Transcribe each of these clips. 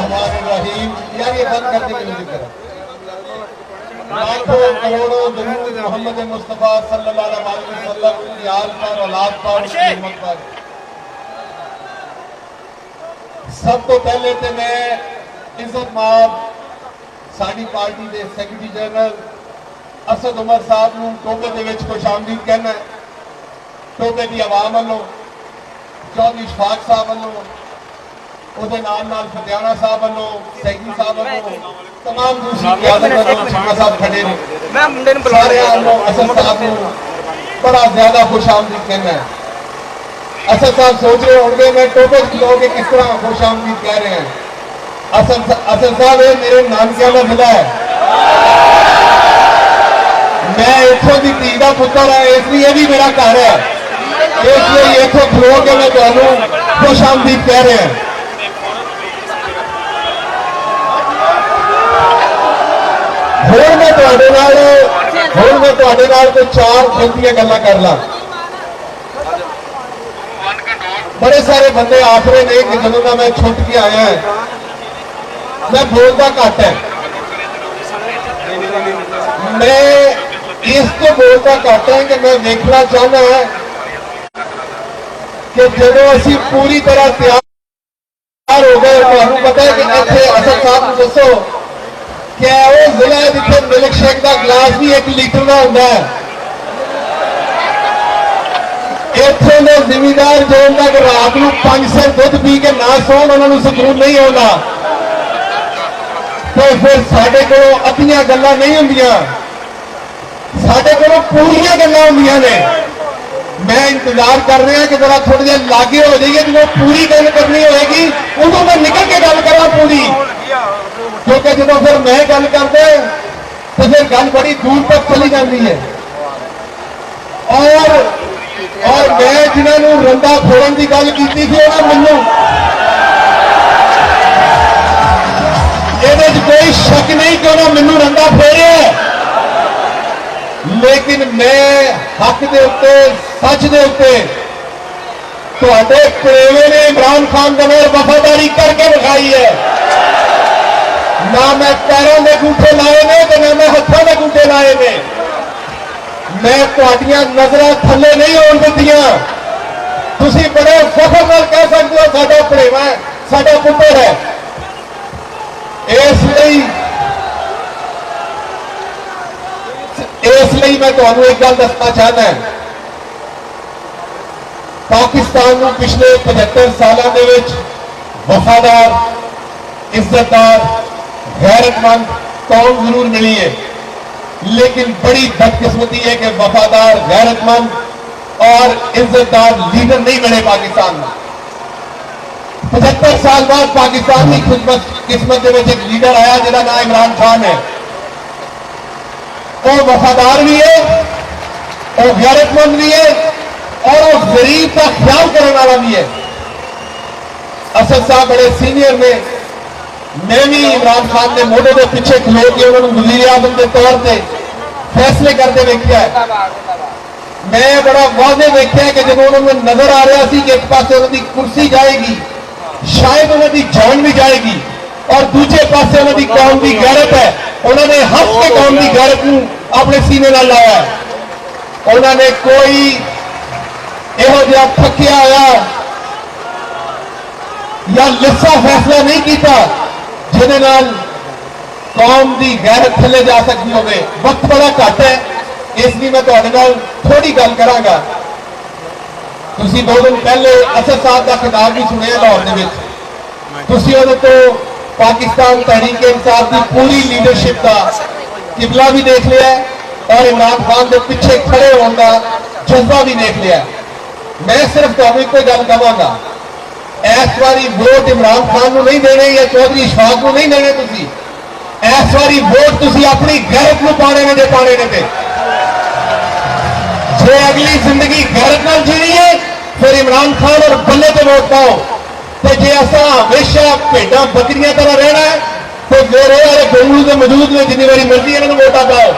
बिस्मिल्लाहिर्रहमानिर्रहीम। यार ये बंद कर दे जिक्र। लाखों करोड़ों दुरूद मोहम्मद मुस्तफा सल्लल्लाहु अलैहि वसल्लम की आल पर, औलाद पर, उसकी उम्मत पर। सब तो पहले तो मैं इज्जत माब साडी पार्टी के सैकटरी जनरल असद उमर साहब को टोबे के खुशामदीद कहना है। टोबे की आवाम वालों, चौधरी इशफाक साहब वालों, ਉਹਦੇ ਨਾਲ ਫਤਿਆਣਾ ਸਾਹਿਬ ਵੱਲੋਂ, ਸੈਕਟਰੀ ਸਾਹਿਬ ਵੱਲੋਂ, तमाम दूसरी क्यादत वालों शर्मा साहब खड़े ने, मैं मुंडे ਨੂੰ ਬੁਲਾ ਰਿਹਾ ਹਾਂ। असद साहब ਨੂੰ बड़ा ज्यादा खुशामदीद कहना है। असद साहब सोच रहे होंगे मैं टोपे लोग किस तरह खुशामदीद कह रहे हैं। असद साहब ये मेरे नानकिया का जिला है, मैं इतों की धी का पुत्र है, इसलिए भी मेरा घर है, इसलिए इतों खलो के मैं तुम्हें खुशामदीद कह रहे हैं। ਹੁਣ ਮੈਂ ਤੁਹਾਡੇ ਨਾਲ ਕੋਈ ਚਾਰ ਖੁੱਲ੍ਹੀਆਂ ਗੱਲਾਂ ਕਰ ਲਾਂ। बड़े सारे बंदे आख रहे ने कि ਜਦੋਂ ਦਾ मैं छुट के आया है मैं बोलता घट है। मैं इस तो बोलता घट है कि मैं देखना चाहना है कि जो असी पूरी तरह तैयार हो गए। तुहानू पता है कि इत्थे असद साहब को दसो क्या वो जिला है जिथे मिल्क शेक का गिलास भी 1 लीटर का होता है। इत्थे के जिमीदार जो तक रात को 5 सेर दुध पी के ना सोन उन्होंने सुकून नहीं होता, तो फिर साडे कोलों अद्धियां गल्लां नहीं होंदियां, साडे कोलों पूरियां गल्लां होंदियां ने। मैं इंतजार कर रहा कि जरा थोड़ी देर लागे हो जाइए, जो पूरी गल करनी होगी उदों मैं निकल के गल करा पूरी, क्योंकि जो फिर मैं गल करते तो फिर गल बड़ी दूर तक चली जाती है। और मैं जिन्होंने रंदा फोड़न की गल की थी मैनू ये कोई शक नहीं कि उन्होंने मैनू रंदा फोड़िया, लेकिन मैं हक के उत्ते सच के उत्ते तुहाडे प्रेमे ने इमरान खान के नाल वफादारी करके दिखाई है। ना मैं पैरों के अंगूठे लाए ने तो ना मैं हथों के अंगूठे लाए ने। मैं तुहाडियां नजरां थल्ले नहीं होण दित्तियां। तुसीं बड़े फखर नाल कह सकते हो साडा भरेवा है, साडा पुत्तर है। इसलिए मैं तुहानू एक गल दसना चाहना है, पाकिस्तान को पिछले 75 सालों के वफादार, इज्जतदार, गैरतमंद कौम जरूर मिली है, लेकिन बड़ी बदकिस्मती है कि वफादार, गैरतमंद और इज्जतदार लीडर नहीं मिले पाकिस्तान में। 75 साल बाद पाकिस्तान की किस्मत के एक लीडर आया जिसका नाम इमरान खान है। वो वफादार भी है, वो गैरतमंद भी है और वो गरीब का ख्याल करने वाला भी है। असद साहब बड़े सीनियर ने, मैं भी इमरान खान के मोढे के पीछे खलो के उन्होंने वज़ीर आज़म के तौर पर फैसले करते देखा है। मैं बड़ा वादे देखा है कि जब उन्होंने नजर आ रहा थी कि एक पास उन्होंने कुर्सी जाएगी, शायद उन्होंने जान भी जाएगी, और दूसरे पास उन्होंने कौम की गैरत है, उन्होंने हंस के कौम की गैरत को अपने सीने नाल लाया है। उन्होंने कोई इहो जिहा थकिया आया या लिस्सा फैसला नहीं किया जिहदे नाल कौम की गैरत थले जा सकती होवे। वक्त बड़ा घट है, इसलिए मैं तुहाडे नाल थोड़ी गल करांगा। तुसीं 2 दिन पहले असद साहब का खिताब भी सुनिया लाहौर दे विच, तुसीं उहदे तो पाकिस्तान तहरीक इंसाफ की पूरी लीडरशिप का किबला भी देख लिया और इमरान खान के पीछे खड़े होने का जज्बा भी देख लिया। मैं सिर्फ तुहानू एक गल कहांगा, इस बारी वोट इमरान खान को नहीं देने या चौधरी इशफाक को नहीं देने, तुसी इस बारी वोट तुसी अपनी गैरत को पाने ने दे पाने ने। जे अगली जिंदगी गैरत नाल जीनी है फिर इमरान खान और बल्ले ते वोट पाओ, तो जे असा हमेशा भेडा बकरियां तरह रहना है तो फिर गोलू के मौजूद में जिन्नी बारी मर्जी इन्होंने वोटा पाओ।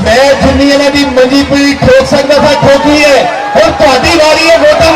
मैं जिन्नी इन्हों की मंजी पीढ़ी ठोक सकता था ठोकी है, और तुहाडी वारी है वोटा